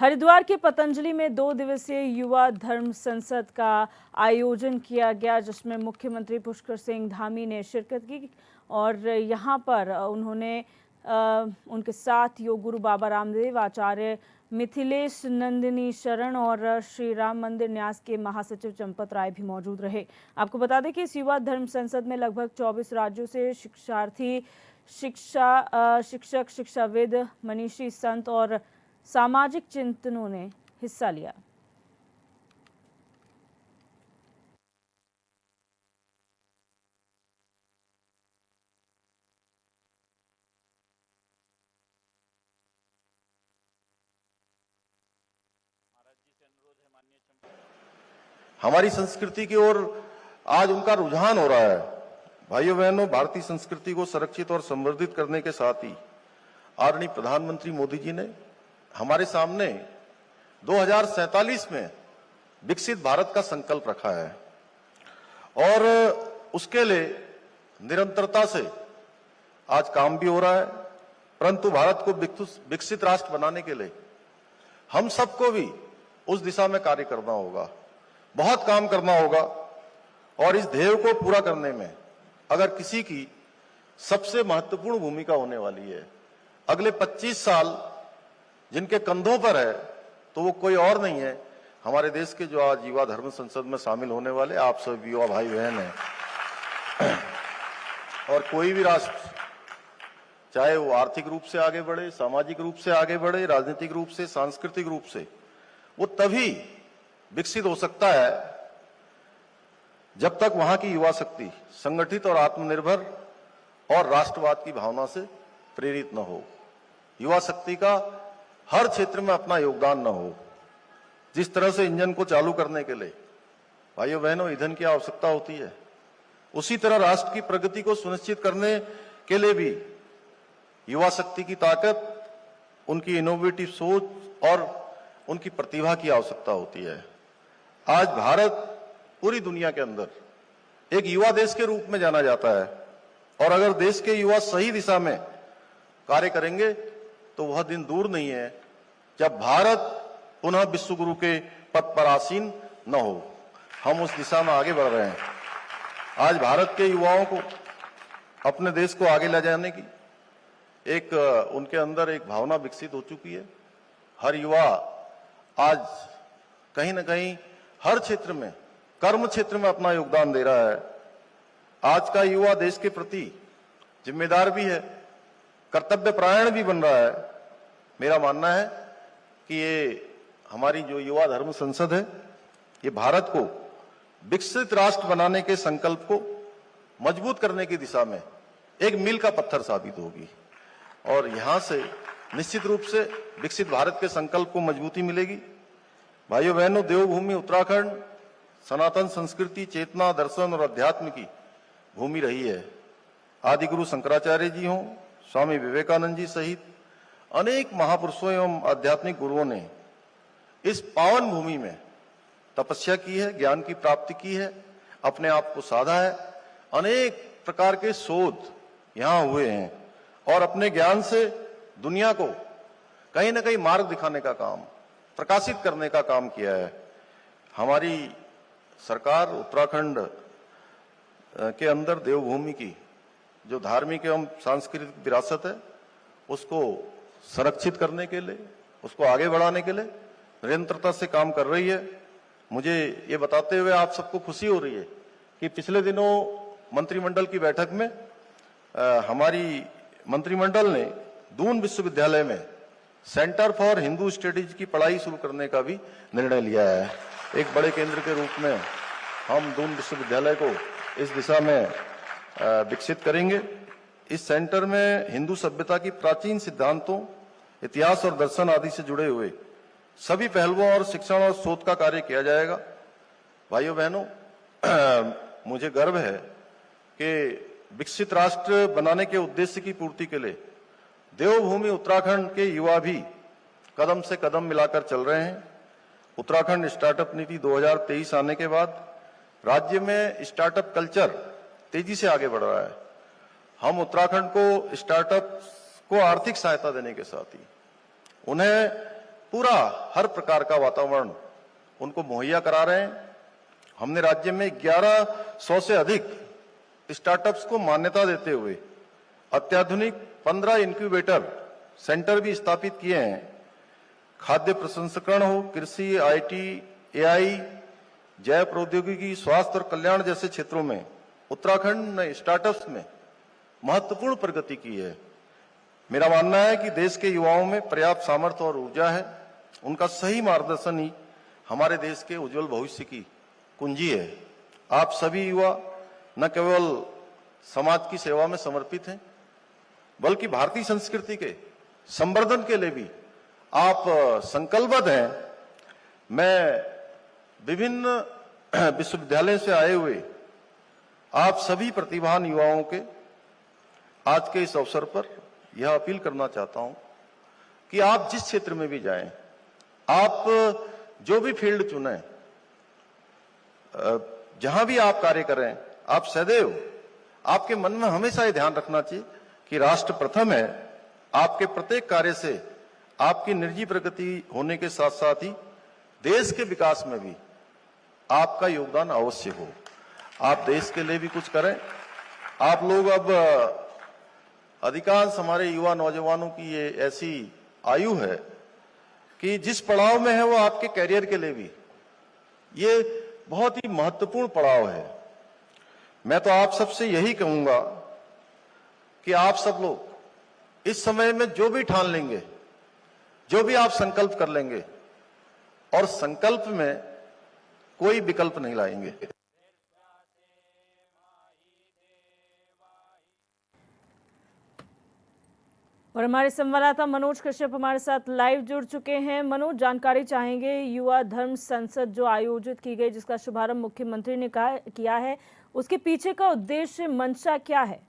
हरिद्वार के पतंजलि में 2 दिवसीय युवा धर्म संसद का आयोजन किया गया, जिसमें मुख्यमंत्री पुष्कर सिंह धामी ने शिरकत की और यहां पर उन्होंने उनके साथ योग गुरु बाबा रामदेव, आचार्य मिथिलेश नंदिनी शरण और श्री राम मंदिर न्यास के महासचिव चंपत राय भी मौजूद रहे। आपको बता दें कि इस युवा धर्म संसद में लगभग 24 राज्यों से शिक्षार्थी, शिक्षक, शिक्षाविद, मनीषी, संत और सामाजिक चिंतनों ने हिस्सा लिया। हमारी संस्कृति की ओर आज उनका रुझान हो रहा है। भाइयों बहनों, भारतीय संस्कृति को संरक्षित और संवर्धित करने के साथ ही आदरणीय प्रधानमंत्री मोदी जी ने हमारे सामने 2047 में विकसित भारत का संकल्प रखा है और उसके लिए निरंतरता से आज काम भी हो रहा है। परंतु भारत को विकसित राष्ट्र बनाने के लिए हम सबको भी उस दिशा में कार्य करना होगा, बहुत काम करना होगा और इस ध्येय को पूरा करने में अगर किसी की सबसे महत्वपूर्ण भूमिका होने वाली है, अगले 25 साल जिनके कंधों पर है, तो वो कोई और नहीं है, हमारे देश के जो आज युवा धर्म संसद में शामिल होने वाले आप सब युवा भाई बहन हैं। और कोई भी राष्ट्र, चाहे वो आर्थिक रूप से आगे बढ़े, सामाजिक रूप से आगे बढ़े, राजनीतिक रूप से, सांस्कृतिक रूप से, वो तभी विकसित हो सकता है जब तक वहां की युवा शक्ति संगठित और आत्मनिर्भर और राष्ट्रवाद की भावना से प्रेरित न हो, युवा शक्ति का हर क्षेत्र में अपना योगदान न हो। जिस तरह से इंजन को चालू करने के लिए भाइयों बहनों ईंधन की आवश्यकता होती है, उसी तरह राष्ट्र की प्रगति को सुनिश्चित करने के लिए भी युवा शक्ति की ताकत, उनकी इनोवेटिव सोच और उनकी प्रतिभा की आवश्यकता होती है। आज भारत पूरी दुनिया के अंदर एक युवा देश के रूप में जाना जाता है और अगर देश के युवा सही दिशा में कार्य करेंगे तो वह दिन दूर नहीं है जब भारत पुनः विश्व गुरु के पद पर आसीन न हो। हम उस दिशा में आगे बढ़ रहे हैं। आज भारत के युवाओं को अपने देश को आगे ले जाने की एक उनके अंदर एक भावना विकसित हो चुकी है। हर युवा आज कहीं ना कहीं हर क्षेत्र में, कर्म क्षेत्र में अपना योगदान दे रहा है। आज का युवा देश के प्रति जिम्मेदार भी है, कर्तव्य परायण भी बन रहा है। मेरा मानना है कि ये हमारी जो युवा धर्म संसद है, ये भारत को विकसित राष्ट्र बनाने के संकल्प को मजबूत करने की दिशा में एक मील का पत्थर साबित होगी और यहां से निश्चित रूप से विकसित भारत के संकल्प को मजबूती मिलेगी। भाइयों बहनों, देवभूमि उत्तराखंड सनातन संस्कृति, चेतना, दर्शन और अध्यात्म की भूमि रही है। आदि गुरु शंकराचार्य जी हों, स्वामी विवेकानंद जी सहित अनेक महापुरुषों एवं आध्यात्मिक गुरुओं ने इस पावन भूमि में तपस्या की है, ज्ञान की प्राप्ति की है, अपने आप को साधा है। अनेक प्रकार के शोध यहां हुए हैं और अपने ज्ञान से दुनिया को कहीं ना कहीं मार्ग दिखाने का काम, प्रकाशित करने का काम किया है। हमारी सरकार उत्तराखंड के अंदर देवभूमि की जो धार्मिक एवं सांस्कृतिक विरासत है, उसको संरक्षित करने के लिए, उसको आगे बढ़ाने के लिए निरंतरता से काम कर रही है। मुझे ये बताते हुए आप सबको खुशी हो रही है कि पिछले दिनों मंत्रिमंडल की बैठक में हमारी मंत्रिमंडल ने दून विश्वविद्यालय में सेंटर फॉर हिंदू स्टडीज की पढ़ाई शुरू करने का भी निर्णय लिया है। एक बड़े केंद्र के रूप में हम दून विश्वविद्यालय को इस दिशा में विकसित करेंगे। इस सेंटर में हिंदू सभ्यता की प्राचीन सिद्धांतों, इतिहास और दर्शन आदि से जुड़े हुए सभी पहलुओं और शिक्षण और शोध का कार्य किया जाएगा। भाइयों बहनों, मुझे गर्व है कि विकसित राष्ट्र बनाने के उद्देश्य की पूर्ति के लिए देवभूमि उत्तराखंड के युवा भी कदम से कदम मिलाकर चल रहे हैं। उत्तराखंड स्टार्टअप नीति 2023 आने के बाद राज्य में स्टार्टअप कल्चर तेजी से आगे बढ़ रहा है। हम उत्तराखंड को स्टार्टअप को आर्थिक सहायता देने के साथ ही उन्हें पूरा हर प्रकार का वातावरण उनको मुहैया करा रहे हैं। हमने राज्य में 1100 से अधिक स्टार्टअप्स को मान्यता देते हुए अत्याधुनिक 15 इंक्यूबेटर सेंटर भी स्थापित किए हैं। खाद्य प्रसंस्करण हो, कृषि, आईटी, एआई, जैव प्रौद्योगिकी, स्वास्थ्य और कल्याण जैसे क्षेत्रों में उत्तराखंड ने स्टार्टअप्स में महत्वपूर्ण प्रगति की है। मेरा मानना है कि देश के युवाओं में पर्याप्त सामर्थ्य और ऊर्जा है। उनका सही मार्गदर्शन ही हमारे देश के उज्जवल भविष्य की कुंजी है। आप सभी युवा न केवल समाज की सेवा में समर्पित हैं, बल्कि भारतीय संस्कृति के संवर्धन के लिए भी आप संकल्पबद्ध हैं। मैं विभिन्न विश्वविद्यालयों से आए हुए आप सभी प्रतिभावान युवाओं के आज के इस अवसर पर यह अपील करना चाहता हूं कि आप जिस क्षेत्र में भी जाएं, आप जो भी फील्ड चुनें, जहां भी आप कार्य करें, आप सदैव आपके मन में हमेशा ये ध्यान रखना चाहिए कि राष्ट्र प्रथम है। आपके प्रत्येक कार्य से आपकी निजी प्रगति होने के साथ साथ ही देश के विकास में भी आपका योगदान अवश्य हो। आप देश के लिए भी कुछ करें। आप लोग अब अधिकांश हमारे युवा नौजवानों की ये ऐसी आयु है कि जिस पड़ाव में है वो आपके कैरियर के लिए भी ये बहुत ही महत्वपूर्ण पड़ाव है। मैं तो आप सबसे यही कहूंगा कि आप सब लोग इस समय में जो भी ठान लेंगे, जो भी आप संकल्प कर लेंगे, और संकल्प में कोई विकल्प नहीं लाएंगे। और हमारे संवाददाता मनोज कश्यप हमारे साथ लाइव जुड़ चुके हैं। मनोज, जानकारी चाहेंगे युवा धर्म संसद जो आयोजित की गई, जिसका शुभारंभ मुख्यमंत्री ने किया है, उसके पीछे का उद्देश्य, मंशा क्या है?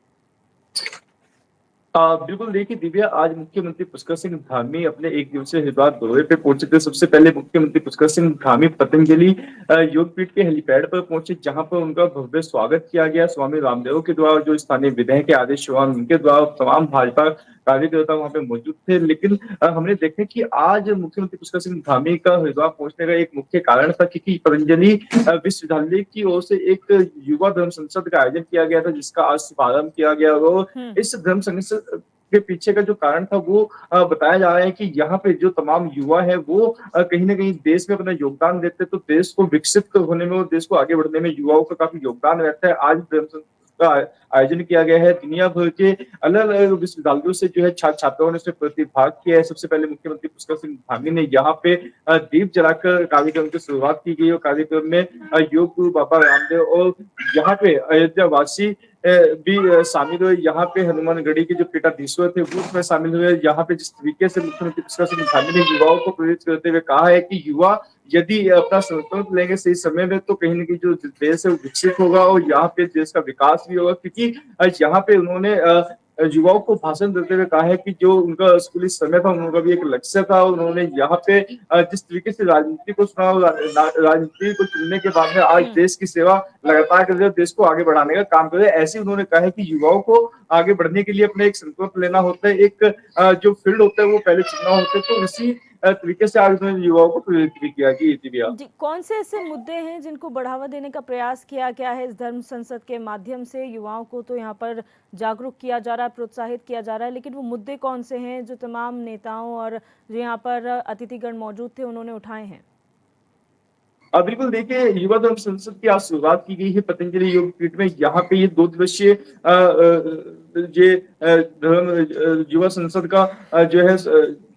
बिल्कुल, देखिए दिव्या, आज मुख्यमंत्री पुष्कर सिंह धामी अपने एक दिवसीय हरिद्वार दौरे पे पहुंचे थे। सबसे पहले मुख्यमंत्री पुष्कर सिंह धामी पतंजलि योगपीठ के हेलीपैड पर पहुंचे, जहां पर उनका भव्य स्वागत किया गया। स्वामी रामदेव के द्वारा जो स्थानीय विधायक के आदेश हुआ, उनके द्वारा तमाम भाजपा कार्यकर्ता वहां पे मौजूद थे। लेकिन हमने देखा कि आज मुख्यमंत्री पुष्कर सिंह धामी का हरिद्वार पहुंचने का एक मुख्य कारण था क्योंकि पतंजलि विश्वविद्यालय की ओर से एक युवा धर्म संसद का आयोजन किया गया था, जिसका आज शुभारंभ किया गया। और इस धर्म संसद के पीछे का जो कारण था वो बताया जा रहा है कि यहाँ पे जो तमाम युवा है वो कहीं ना कहीं देश में अपना योगदान देते हैं, तो देश को विकसित होने में और देश को आगे बढ़ने में युवाओं का काफी योगदान रहता है। आज का आयोजन किया गया है। दुनिया भर के अलग अलग विश्वविद्यालयों से जो है छात्र छात्राओं ने इसमें प्रतिभाग किया है। सबसे पहले मुख्यमंत्री पुष्कर सिंह धामी ने यहाँ पे दीप जलाकर कार्यक्रम की शुरुआत की गई और कार्यक्रम में योग गुरु बाबा रामदेव और यहाँ पे अयोध्या वासी भी शामिल हुए। यहाँ पे हनुमानगढ़ी के जो पीठाधीश्वर थे वो उसमें शामिल हुए। यहाँ पे जिस तरीके से मुख्यमंत्री पुष्कर सिंह धामी ने युवाओं को प्रेरित करते हुए कहा है कि युवा यदि अपना संकल्प लेंगे सही समय में तो कहीं ना कहीं जो देश है वो विकसित होगा और यहाँ पे देश का विकास भी होगा। क्योंकि यहाँ पे उन्होंने युवाओं को भाषण देते हुए कहा है कि जो उनका स्कूली समय था उनका भी एक लक्ष्य था। उन्होंने यहाँ पे जिस तरीके से राजनीति को सुना, राजनीति को चुनने के बाद में आज देश की सेवा लगातार कर रहे, देश को आगे बढ़ाने का काम कर रहे। ऐसे उन्होंने कहा है कि युवाओं को आगे बढ़ने के लिए अपने एक संकल्प लेना होता है, एक जो फील्ड होता है वो पहले चुनना होता है। तो इसी तरीके से आज उन्होंने युवाओं को प्रेरित भी किया। जी, कौन से ऐसे मुद्दे हैं जिनको बढ़ावा देने का प्रयास किया गया है इस धर्म संसद के माध्यम से? युवाओं को तो यहाँ पर जागरूक किया जा रहा है, प्रोत्साहित किया जा रहा है, लेकिन वो मुद्दे कौन से हैं जो तमाम नेताओं और जो यहाँ पर अतिथिगण मौजूद थे उन्होंने उठाए हैं? बिल्कुल, देखिए, युवा धर्म संसद की आज शुरुआत की गई है पतंजलि योगपीठ में। यहाँ पे ये 2 दिवसीय ये धर्म युवा संसद का जो है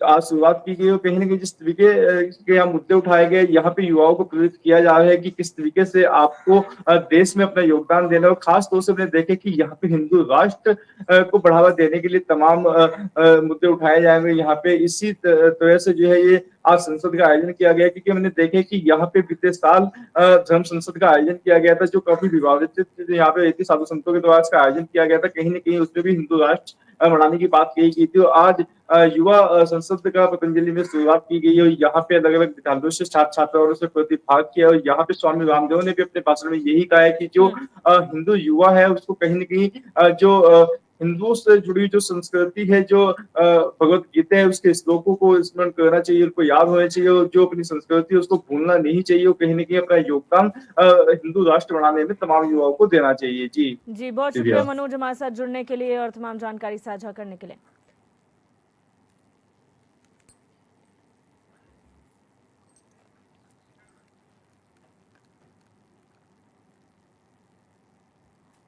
आज शुरुआत की गई और कहीं ना कहीं जिस तरीके के यहाँ मुद्दे उठाए गए, यहाँ पे युवाओं को प्रेरित किया जा रहा है कि किस तरीके से आपको देश में अपना योगदान देना। और खास तौर से हमने देखे कि यहाँ पे हिंदू राष्ट्र को बढ़ावा देने के लिए तमाम मुद्दे उठाए जाएंगे। यहाँ पे इसी तरह से जो है ये आज संसद का आयोजन किया गया, क्योंकि हमने देखे कि यहाँ पे बीते साल धर्म संसद का आयोजन किया गया था जो काफी विवादित थे। यहाँ पे साधु संतों के द्वारा इसका आयोजन किया गया था, कहीं ना कहीं उसमें भी हिंदू राष्ट्र बनाने की बात कही गई थी। आज युवा संसद का पतंजलि में शुरुआत की गई और यहाँ पे अलग अलग विद्यालयों से छात्र छात्राओं ने प्रतिभाग किया। और यहाँ पे स्वामी रामदेव ने भी अपने भाषण में यही कहा है कि जो हिंदू युवा है उसको कहीं ना कहीं जो हिंदुओं से जुड़ी जो संस्कृति है, जो भगवत गीता है, उसके श्लोकों को स्मरण करना चाहिए, उनको याद होना चाहिए, और जो अपनी संस्कृति है उसको भूलना नहीं चाहिए, और कहीं न कहीं अपना योगदान हिंदू राष्ट्र बनाने में तमाम युवाओं को देना चाहिए। जी, जी, बहुत शुक्रिया दिव्या। मनोज हमारे साथ जुड़ने के लिए और तमाम जानकारी साझा करने के लिए।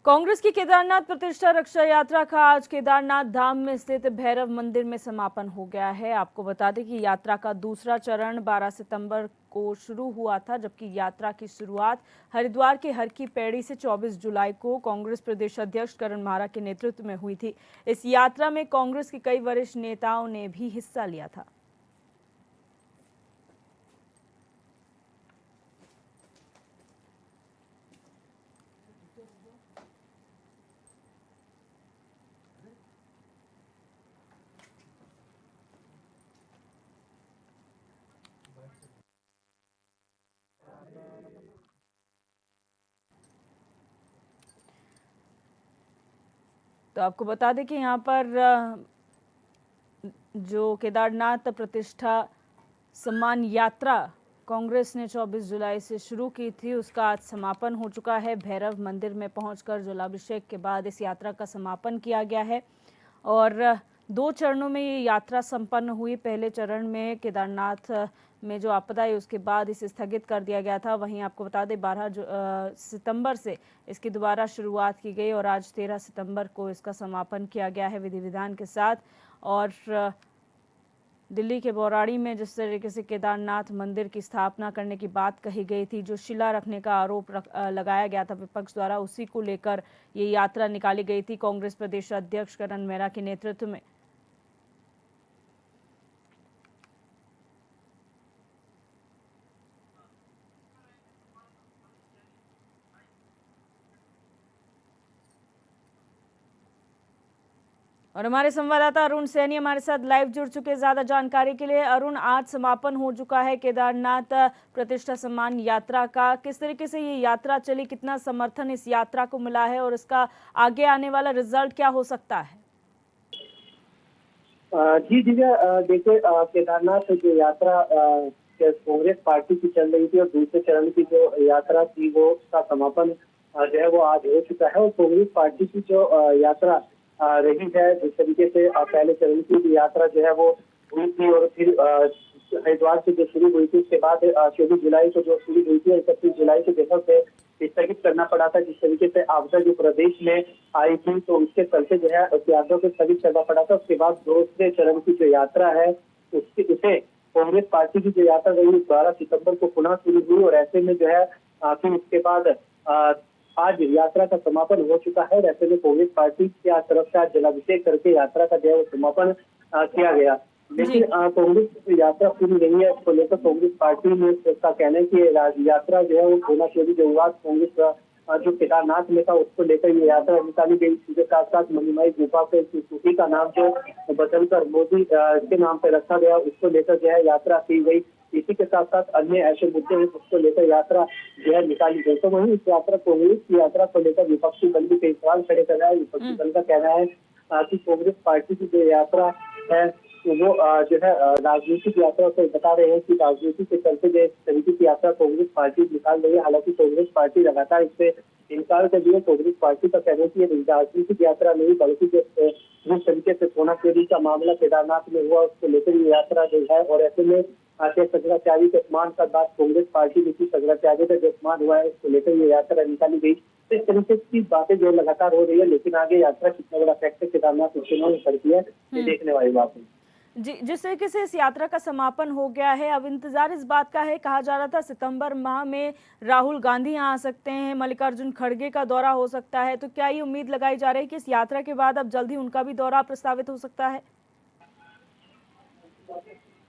कांग्रेस की केदारनाथ प्रतिष्ठा रक्षा यात्रा का आज केदारनाथ धाम में स्थित भैरव मंदिर में समापन हो गया है। आपको बता दें कि यात्रा का दूसरा चरण 12 सितंबर को शुरू हुआ था, जबकि यात्रा की शुरुआत हरिद्वार के हर की पैड़ी से 24 जुलाई को कांग्रेस प्रदेश अध्यक्ष करण मारा के नेतृत्व में हुई थी। इस यात्रा में कांग्रेस के कई वरिष्ठ नेताओं ने भी हिस्सा लिया था। तो आपको बता दें कि यहाँ पर जो केदारनाथ प्रतिष्ठा सम्मान यात्रा कांग्रेस ने 24 जुलाई से शुरू की थी, उसका आज समापन हो चुका है। भैरव मंदिर में पहुंचकर जलाभिषेक के बाद इस यात्रा का समापन किया गया है और 2 चरणों में ये यात्रा संपन्न हुई। पहले चरण में केदारनाथ में जो आपदा है उसके बाद इसे स्थगित कर दिया गया था। वहीं आपको बता दें 12 सितंबर से इसकी दोबारा शुरुआत की गई और आज 13 सितंबर को इसका समापन किया गया है विधि विधान के साथ। और दिल्ली के बौराड़ी में जिस तरीके से केदारनाथ मंदिर की स्थापना करने की बात कही गई थी, जो शिला रखने का आरोप लगाया गया था विपक्ष द्वारा, उसी को लेकर ये यात्रा निकाली गई थी कांग्रेस प्रदेश अध्यक्ष करण मेहरा के नेतृत्व में। और हमारे संवाददाता अरुण सैनी हमारे साथ लाइव जुड़ चुके ज्यादा जानकारी के लिए। अरुण, आज समापन हो चुका है केदारनाथ प्रतिष्ठा सम्मान यात्रा का। किस तरीके से ये यात्रा चली, कितना समर्थन इस यात्रा को मिला है और इसका आगे आने वाला रिजल्ट क्या हो सकता है? जी दिव्या, देखिए केदारनाथ जो यात्रा कांग्रेस पार्टी की चल रही थी और दूसरे चरण की जो यात्रा थी वो उसका समापन जो है वो आज हो चुका है। और कांग्रेस पार्टी की जो यात्रा रही है, जिस तरीके से पहले चरण की भी यात्रा जो है वो हुई थी और फिर हरिद्वार से जो शुरू हुई थी उसके बाद 24 जुलाई को जो शुरू हुई थी, 31 जुलाई के जगह से स्थगित करना पड़ा था। जिस तरीके से आपदा जो प्रदेश में आई थी तो उसके चलते जो है उस यात्रा को स्थगित करना पड़ा था। उसके बाद दूसरे चरण की जो यात्रा है उसे कांग्रेस पार्टी की जो यात्रा रही 12 सितंबर को पुनः शुरू हुई और ऐसे में जो है फिर उसके बाद आज यात्रा का समापन हो चुका है। ऐसे में कांग्रेस पार्टी की तरफ से आज जलाभिषेक करके यात्रा का जो है वो समापन किया गया। लेकिन कांग्रेस की यात्रा पूरी नहीं है, उसको लेकर कांग्रेस पार्टी में का कहना है कि यात्रा जो है वो होना चाहिए। जो विवाद कांग्रेस जो केदारनाथ में था उसको लेकर ये यात्रा निकाली गई। इसके साथ साथ मणिमय गुफा पे सूफी का नाम जो बदलकर मोदी के नाम पे रखा गया, उसको लेकर जो है यात्रा की गई। इसी के साथ साथ अन्य ऐसे मुद्दे हैं उसको लेकर यात्रा जो है निकाली गई। तो वहीं इस यात्रा कांग्रेस की यात्रा को लेकर विपक्षी दल भी कई सवाल खड़े कर रहा है। विपक्षी दल का कहना है कि कांग्रेस पार्टी की जो यात्रा है तो वो जो है राजनीतिक यात्रा को बता रहे हैं कि राजनीति के चलते जो तरीके की यात्रा कांग्रेस पार्टी निकाल रही है। हालांकि कांग्रेस पार्टी लगातार इससे इनकार कर रही है। कांग्रेस पार्टी का कहना है कि ये राजनीतिक यात्रा नहीं बल्कि जिस तरीके से सोनाखेड़ी का मामला केदारनाथ में हुआ उसको लेकर ये यात्रा जो है। और ऐसे में शंकराचार्य के अपमान का बात कांग्रेस पार्टी में शंकराचार्य का जो अपमान हुआ है उसको लेकर ये यात्रा निकाली गई। तो इस तरीके की बातें जो लगातार हो रही है, लेकिन आगे यात्रा कितना बड़ा फैक्टर केदारनाथ चुनाव में करती है ये देखने वाली बात है। जी, जिस तरीके से इस यात्रा का समापन हो गया है, अब इंतजार इस बात का है, कहा जा रहा था सितंबर माह में राहुल गांधी यहाँ आ सकते हैं, मल्लिकार्जुन खड़गे का दौरा हो सकता है, तो क्या ये उम्मीद लगाई जा रही है कि इस यात्रा के बाद अब जल्द ही उनका भी दौरा प्रस्तावित हो सकता है?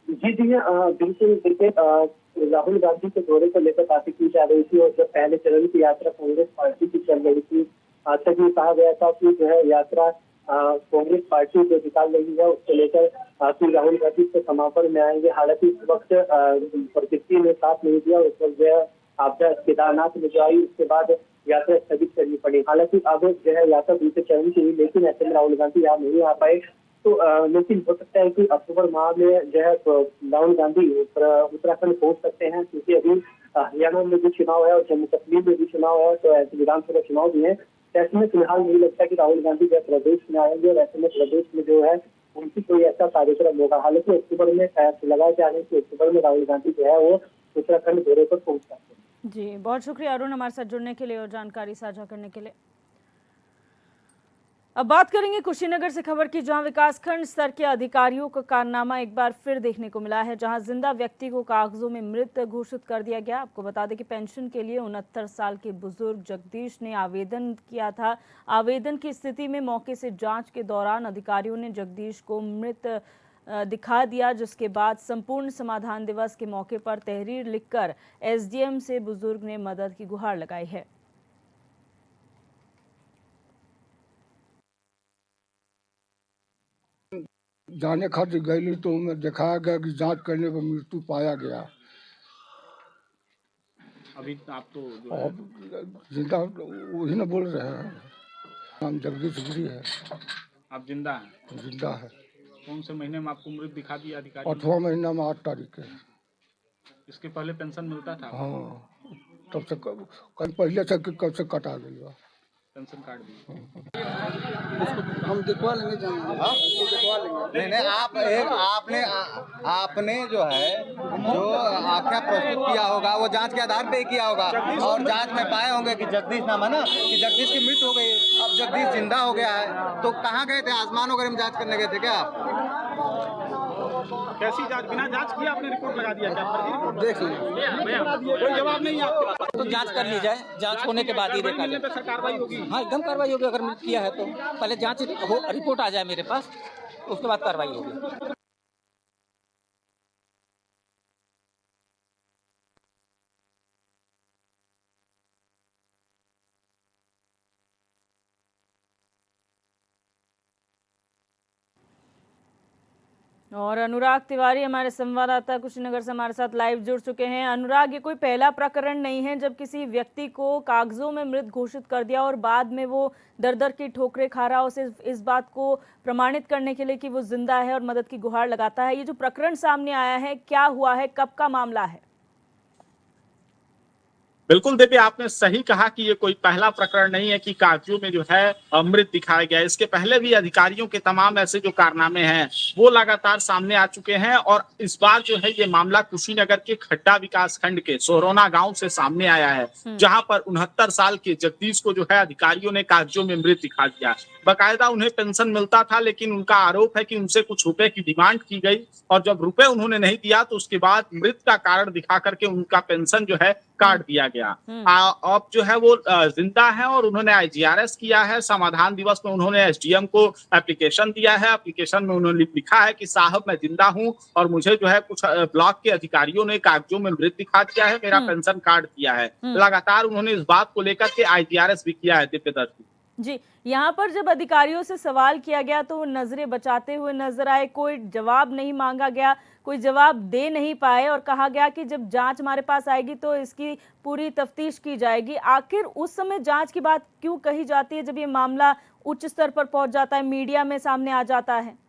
जी जी, बिल्कुल। देखिए राहुल गांधी के दौरे को लेकर बातें की जा रही थी और जब पहले चरण की यात्रा कांग्रेस पार्टी की चल रही थी तब ये कहा गया था कि जो है यात्रा कांग्रेस पार्टी जो निकाल रही है उसको लेकर कि राहुल गांधी के समापन में आएंगे। हालांकि इस वक्त प्रकृति ने साथ नहीं दिया। उस वक्त जो है आपदा केदारनाथ में जो आई उसके बाद यात्रा स्थगित करनी पड़ी। हालांकि अब जो है यात्रा दूसरे चरण की हुई, लेकिन ऐसे में राहुल गांधी यहाँ नहीं आ पाए। तो लेकिन हो सकता है कि अक्टूबर माह में जो है राहुल गांधी उत्तराखंड पहुंच सकते हैं, क्योंकि अभी हरियाणा में भी चुनाव है और जम्मू कश्मीर में भी चुनाव है, तो ऐसे विधानसभा चुनाव भी है। ऐसे में फिलहाल नहीं लगता कि राहुल गांधी जो प्रदेश में आएंगे, और ऐसे में प्रदेश में जो है उनकी कोई ऐसा कार्यक्रम होगा। हालांकि अक्टूबर में लगाए जा रहे हैं कि अक्टूबर में राहुल गांधी जो है वो उत्तराखंड दौरे पर पहुंच सकते हैं। जी, बहुत शुक्रिया अरुण हमारे साथ जुड़ने के लिए और जानकारी साझा करने के लिए। अब बात करेंगे कुशीनगर से खबर की, जहां विकासखंड स्तर के अधिकारियों का कारनामा एक बार फिर देखने को मिला है, जहां जिंदा व्यक्ति को कागजों में मृत घोषित कर दिया गया। आपको बता दें कि पेंशन के लिए 69 साल के बुजुर्ग जगदीश ने आवेदन किया था। आवेदन की स्थिति में मौके से जांच के दौरान अधिकारियों ने जगदीश को मृत दिखा दिया, जिसके बाद संपूर्ण समाधान दिवस के मौके पर तहरीर लिखकर एसडीएम से बुजुर्ग ने मदद की गुहार लगाई है। जाने खातिर गई तो उनमें दिखाया गया कि जांच करने पर मृत्यु पाया गया। अभी आप तो जो है और जिंदा वही ना बोल रहे हैं, नाम जगदीश गिरी है। आप जिंदा हैं? जिंदा है। कौन से महीने में आपको मृत दिखा दिया अधिकारी? 8वां महीना में 8 तारीख के। इसके पहले पेंशन मिलता था? हाँ, तब से कल पहले से कब से कटा गई पेंशन कार्ड दी। हम दिखवा लेंगे, दिखवा लेंगे। नहीं, आपने जो है जो आख्या प्रस्तुत किया होगा वो जांच के आधार पे ही किया होगा, और जांच में पाए होंगे कि जगदीश नाम है ना, कि जगदीश की मृत्यु हो गई। अब जगदीश जिंदा हो गया है, तो कहाँ गए थे? आसमान वगैरह में जांच करने गए थे क्या आप? कैसी जांच? बिना जांच किया आपने रिपोर्ट लगा दिया क्या? फर्जी रिपोर्ट देख लीजिए, कोई जवाब नहीं आपके? तो जांच कर ली जाए, जांच होने के बाद ही देखा मिलने जाए। पे सर कार्रवाई होगी? हाँ, एकदम कार्रवाई होगी। अगर किया है तो पहले जांच हो, रिपोर्ट आ जाए मेरे पास, उसके बाद कार्रवाई होगी। और अनुराग तिवारी हमारे संवाददाता कुशीनगर से हमारे साथ लाइव जुड़ चुके हैं। अनुराग, ये कोई पहला प्रकरण नहीं है जब किसी व्यक्ति को कागजों में मृत घोषित कर दिया और बाद में वो दर-दर की ठोकरें खा रहा हो, सिर्फ इस बात को प्रमाणित करने के लिए कि वो जिंदा है और मदद की गुहार लगाता है। ये जो प्रकरण सामने आया है, क्या हुआ है, कब का मामला है? बिल्कुल देवी, आपने सही कहा कि ये कोई पहला प्रकरण नहीं है कि कागजों में जो है मृत दिखाया गया। इसके पहले भी अधिकारियों के तमाम ऐसे जो कारनामे हैं वो लगातार सामने आ चुके हैं, और इस बार जो है ये मामला कुशीनगर के खड्डा विकास खंड के सोहरौना गांव से सामने आया है, जहां पर 69 साल के जगदीश को जो है अधिकारियों ने कागजों में मृत दिखा दिया। बाकायदा उन्हें पेंशन मिलता था, लेकिन उनका आरोप है कि उनसे कुछ रुपए की डिमांड की गई, और जब रुपए उन्होंने नहीं दिया तो उसके बाद मृत का कारण दिखा करके उनका पेंशन जो है काट दिया गया। अब जो है वो जिंदा है, और उन्होंने आईजीआरएस किया है। समाधान दिवस में उन्होंने एसडीएम को एप्लीकेशन दिया है। एप्लीकेशन में उन्होंने लिखा है कि साहब मैं जिंदा हूं और मुझे जो है कुछ ब्लॉक के अधिकारियों ने कागजों में मृत दिखा दिया है, मेरा पेंशन काट दिया है। लगातार उन्होंने इस बात को लेकर के आईजीआरएस भी किया है। दिव्यदर्शी जी, यहाँ पर जब अधिकारियों से सवाल किया गया तो वो नजरें बचाते हुए नजर आए, कोई जवाब नहीं मांगा गया, कोई जवाब दे नहीं पाए, और कहा गया कि जब जांच हमारे पास आएगी तो इसकी पूरी तफ्तीश की जाएगी। आखिर उस समय जांच की बात क्यों कही जाती है जब ये मामला उच्च स्तर पर पहुंच जाता है, मीडिया में सामने आ जाता है?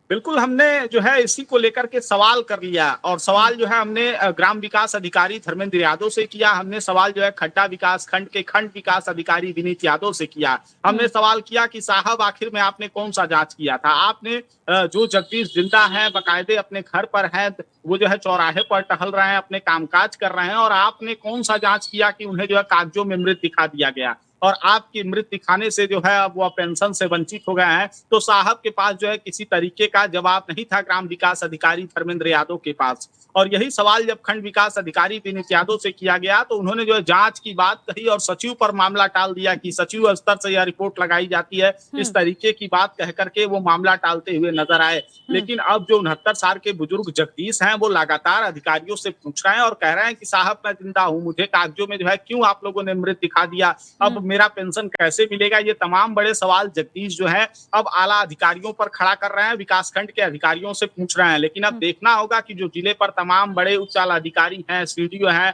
बिल्कुल, हमने जो है इसी को लेकर के सवाल कर लिया, और सवाल जो है हमने ग्राम विकास अधिकारी धर्मेंद्र यादव से किया। हमने सवाल जो है खड्डा विकास खंड के खंड विकास अधिकारी विनीत यादव से किया। हमने सवाल किया कि साहब आखिर में आपने कौन सा जांच किया था? आपने जो जगदीश जिंदा है, बाकायदे अपने घर पर है, वो जो है चौराहे पर टहल रहे हैं, अपने कामकाज कर रहे हैं, और आपने कौन सा जांच किया कि उन्हें जो है कागजों में मृत दिखा दिया गया, और आपकी मृत दिखाने से जो है अब वो पेंशन से वंचित हो गए हैं? तो साहब के पास जो है किसी तरीके का जवाब नहीं था ग्राम विकास अधिकारी धर्मेंद्र यादव के पास। और यही सवाल जब खंड विकास अधिकारी विनीत यादव से किया गया तो उन्होंने जो है जांच की बात कही और सचिव पर मामला टाल दिया कि सचिव स्तर से यह रिपोर्ट लगाई जाती है। इस तरीके की बात कह करके वो मामला टालते हुए नजर आए। लेकिन अब जो 69 साल के बुजुर्ग जगदीश हैं वो लगातार अधिकारियों से पूछ रहे हैं और कह रहे हैं कि साहब मैं जिंदा हूँ, मुझे कागजों में जो है क्यों आप लोगों ने मृत दिखा दिया? अब मेरा पेंशन कैसे मिलेगा, ये तमाम बड़े सवाल जगदीश जो है अब आला अधिकारियों पर खड़ा कर रहे हैं, विकासखंड के अधिकारियों से पूछ रहे हैं। लेकिन अब देखना होगा कि जो जिले पर तमाम बड़े उच्च आला अधिकारी हैं, सीडीओ हैं,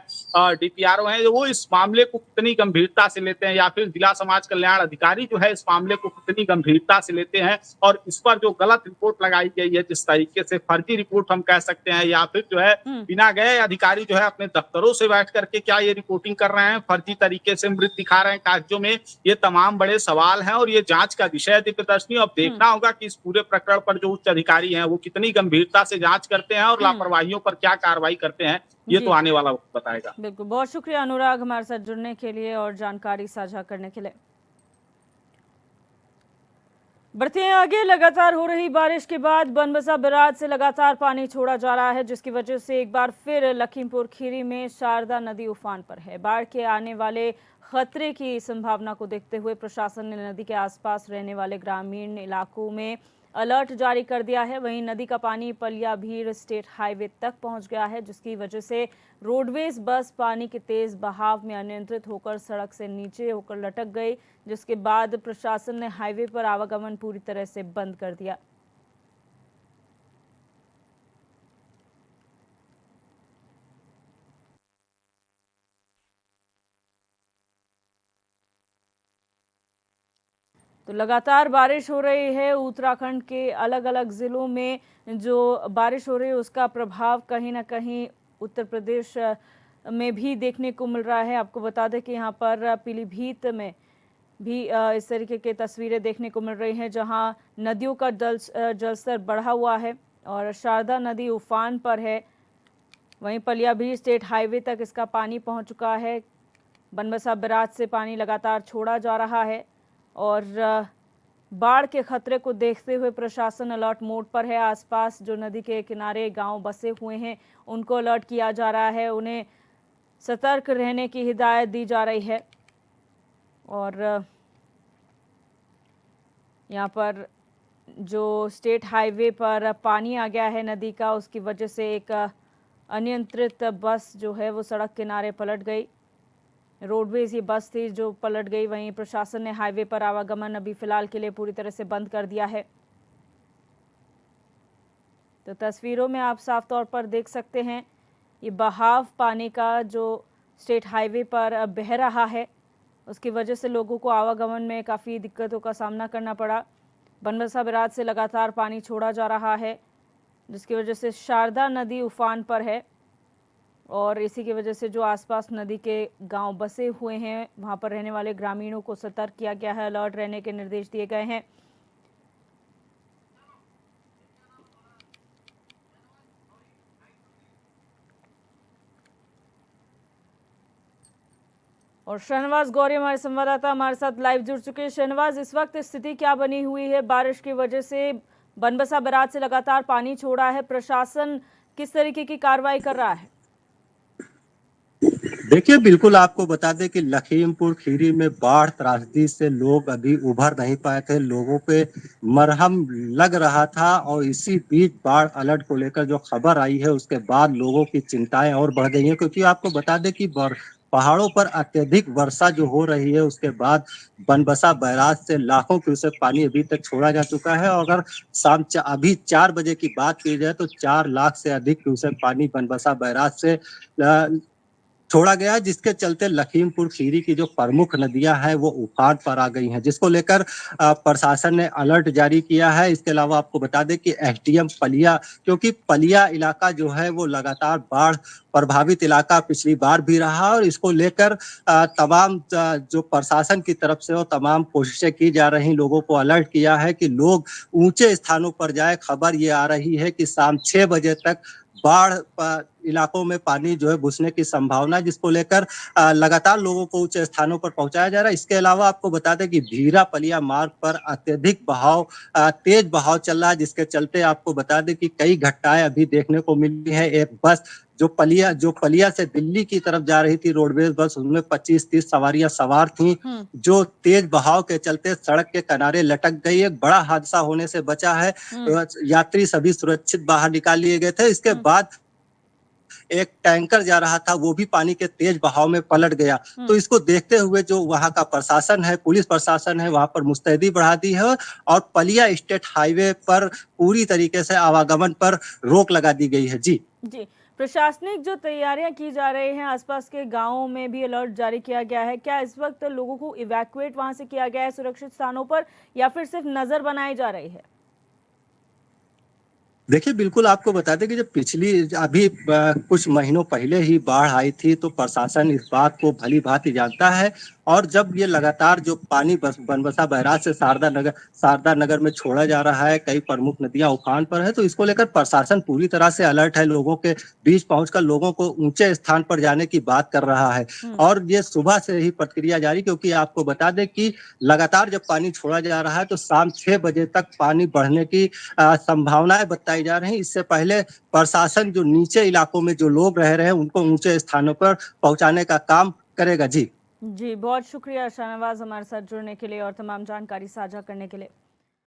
डीपीआरओ हैं, वो इस मामले को कितनी गंभीरता से लेते हैं, या फिर जिला समाज कल्याण अधिकारी जो है इस मामले को कितनी गंभीरता से लेते हैं, और इस पर जो गलत रिपोर्ट लगाई गई है, जिस तरीके से फर्जी रिपोर्ट हम कह सकते हैं, या फिर जो है बिना गए अधिकारी जो है अपने दफ्तरों से बैठ करके क्या ये रिपोर्टिंग कर रहे हैं, फर्जी तरीके से मृत दिखा रहे हैं कागजों में, ये तमाम बड़े सवाल हैं और ये जांच का विषय है दिव्यदर्शनी। अब देखना होगा कि इस पूरे प्रकरण पर जो उच्च अधिकारी हैं वो कितनी गंभीरता से जांच करते हैं और लापरवाहियों पर क्या कार्रवाई करते हैं, ये तो आने वाला वक्त बताएगा। बिल्कुल, बहुत शुक्रिया अनुराग हमारे साथ जुड़ने के लिए और जानकारी साझा करने के लिए। बढ़ते हैं आगे। लगातार हो रही बारिश के बाद बनबसा बैराज से लगातार पानी छोड़ा जा रहा है, जिसकी वजह से एक बार फिर लखीमपुर खीरी में शारदा नदी उफान पर है। बाढ़ के आने वाले खतरे की संभावना को देखते हुए प्रशासन ने नदी के आसपास रहने वाले ग्रामीण इलाकों में अलर्ट जारी कर दिया है। वहीं नदी का पानी पलिया भीड़ स्टेट हाईवे तक पहुंच गया है, जिसकी वजह से रोडवेज बस पानी के तेज बहाव में अनियंत्रित होकर सड़क से नीचे होकर लटक गई, जिसके बाद प्रशासन ने हाईवे पर आवागमन पूरी तरह से बंद कर दिया। तो लगातार बारिश हो रही है। उत्तराखंड के अलग अलग ज़िलों में जो बारिश हो रही है उसका प्रभाव कहीं ना कहीं उत्तर प्रदेश में भी देखने को मिल रहा है। आपको बता दें कि यहाँ पर पीलीभीत में भी इस तरीके की तस्वीरें देखने को मिल रही हैं, जहाँ नदियों का जलस्तर बढ़ा हुआ है और शारदा नदी उफान पर है। वहीं पलिया भीड़ स्टेट हाईवे तक इसका पानी पहुँच चुका है। बनबसा बैराज से पानी लगातार छोड़ा जा रहा है और बाढ़ के खतरे को देखते हुए प्रशासन अलर्ट मोड पर है। आसपास जो नदी के किनारे गांव बसे हुए हैं उनको अलर्ट किया जा रहा है, उन्हें सतर्क रहने की हिदायत दी जा रही है। और यहाँ पर जो स्टेट हाईवे पर पानी आ गया है नदी का, उसकी वजह से एक अनियंत्रित बस जो है वो सड़क किनारे पलट गई। रोडवेज ये बस थी जो पलट गई। वहीं प्रशासन ने हाईवे पर आवागमन अभी फिलहाल के लिए पूरी तरह से बंद कर दिया है। तो तस्वीरों में आप साफ तौर पर देख सकते हैं ये बहाव पानी का जो स्टेट हाईवे पर बह रहा है, उसकी वजह से लोगों को आवागमन में काफ़ी दिक्कतों का सामना करना पड़ा। बनबसा बैराज से लगातार पानी छोड़ा जा रहा है, जिसकी वजह से शारदा नदी उफान पर है और इसी की वजह से जो आसपास नदी के गांव बसे हुए हैं वहां पर रहने वाले ग्रामीणों को सतर्क किया गया है, अलर्ट रहने के निर्देश दिए गए हैं। और शहनवाज गौरी हमारे संवाददाता हमारे साथ लाइव जुड़ चुके हैं। शहनवाज, इस वक्त स्थिति क्या बनी हुई है? बारिश की वजह से बनबसा बैराज से लगातार पानी छोड़ा है, प्रशासन किस तरीके की कार्रवाई कर रहा है? देखिए, बिल्कुल आपको बता दें कि लखीमपुर खीरी में बाढ़ त्रासदी से लोग अभी उभर नहीं पाए थे। लोगों पे मरहम लग रहा था और इसी बीच बाढ़ अलर्ट को लेकर जो खबर आई है उसके बाद लोगों की चिंताएं और बढ़ गई हैं, क्योंकि आपको बता दें कि पहाड़ों पर अत्यधिक वर्षा जो हो रही है उसके बाद बनबसा बैराज से लाखों क्यूसेक पानी अभी तक छोड़ा जा चुका है। और अगर अभी 4 बजे की बात की जाए तो 4 लाख से अधिक क्यूसेक पानी बनबसा बैराज से छोड़ा गया, जिसके चलते लखीमपुर खीरी की जो प्रमुख नदियां हैं वो उफान पर आ गई हैं, जिसको लेकर प्रशासन ने अलर्ट जारी किया है। इसके अलावा आपको बता दें कि एसडीएम पलिया, क्योंकि पलिया इलाका जो है वो लगातार बाढ़ प्रभावित इलाका पिछली बार भी रहा और इसको लेकर तमाम जो प्रशासन की तरफ से वो तमाम कोशिशें की जा रही, लोगों को अलर्ट किया है कि लोग ऊंचे स्थानों पर जाए। खबर ये आ रही है कि शाम 6 बजे तक बाढ़ इलाकों में पानी जो है घुसने की संभावना, जिसको लेकर लगातार लोगों को ऊंचे स्थानों पर पहुंचाया जा रहा है। इसके अलावा आपको बता दें कि भीरा पलिया मार्ग पर अत्यधिक बहाव, तेज बहाव चल रहा है, जिसके चलते आपको बता दें कि कई घटनाएं अभी देखने को मिली है। एक बस जो पलिया से दिल्ली की तरफ जा रही थी, रोडवेज बस, उसमें 25-30 सवारियां सवार थीं, जो तेज बहाव के चलते सड़क के किनारे लटक गई। एक बड़ा हादसा होने से बचा है। यात्री सभी सुरक्षित बाहर निकाल लिए गए थे। इसके बाद एक टैंकर जा रहा था, वो भी पानी के तेज बहाव में पलट गया। तो इसको देखते हुए जो वहाँ का प्रशासन है, पुलिस प्रशासन है, वहाँ पर मुस्तैदी बढ़ा दी है और पलिया स्टेट हाईवे पर पूरी तरीके से आवागमन पर रोक लगा दी गई है। जी प्रशासनिक जो तैयारियां की जा रही हैं, आसपास के गांवों में भी अलर्ट जारी किया गया है। क्या इस वक्त लोगों को इवैक्यूएट वहां से किया गया है सुरक्षित स्थानों पर, या फिर सिर्फ नजर बनाई जा रही है? देखिए, बिल्कुल आपको बता दें कि जब अभी कुछ महीनों पहले ही बाढ़ आई थी, तो प्रशासन इस बात को भली भांति जानता है। और जब ये लगातार जो पानी बनबसा बैराज से शारदा नगर में छोड़ा जा रहा है, कई प्रमुख नदियां उफान पर है, तो इसको लेकर प्रशासन पूरी तरह से अलर्ट है। लोगों के बीच पहुंचकर लोगों को ऊंचे स्थान पर जाने की बात कर रहा है। और ये सुबह से ही प्रतिक्रिया जारी, क्योंकि आपको बता दें कि लगातार जब पानी छोड़ा जा रहा है तो शाम 6 बजे तक पानी बढ़ने की संभावनाएं बताई जा रही हैं। इससे पहले प्रशासन जो नीचे इलाकों में जो लोग रह रहे हैं, उनको ऊंचे स्थानों पर पहुंचाने का काम करेगा। जी बहुत शुक्रिया शाहनवाज, हमारे साथ जुड़ने के लिए और तमाम जानकारी साझा करने के लिए।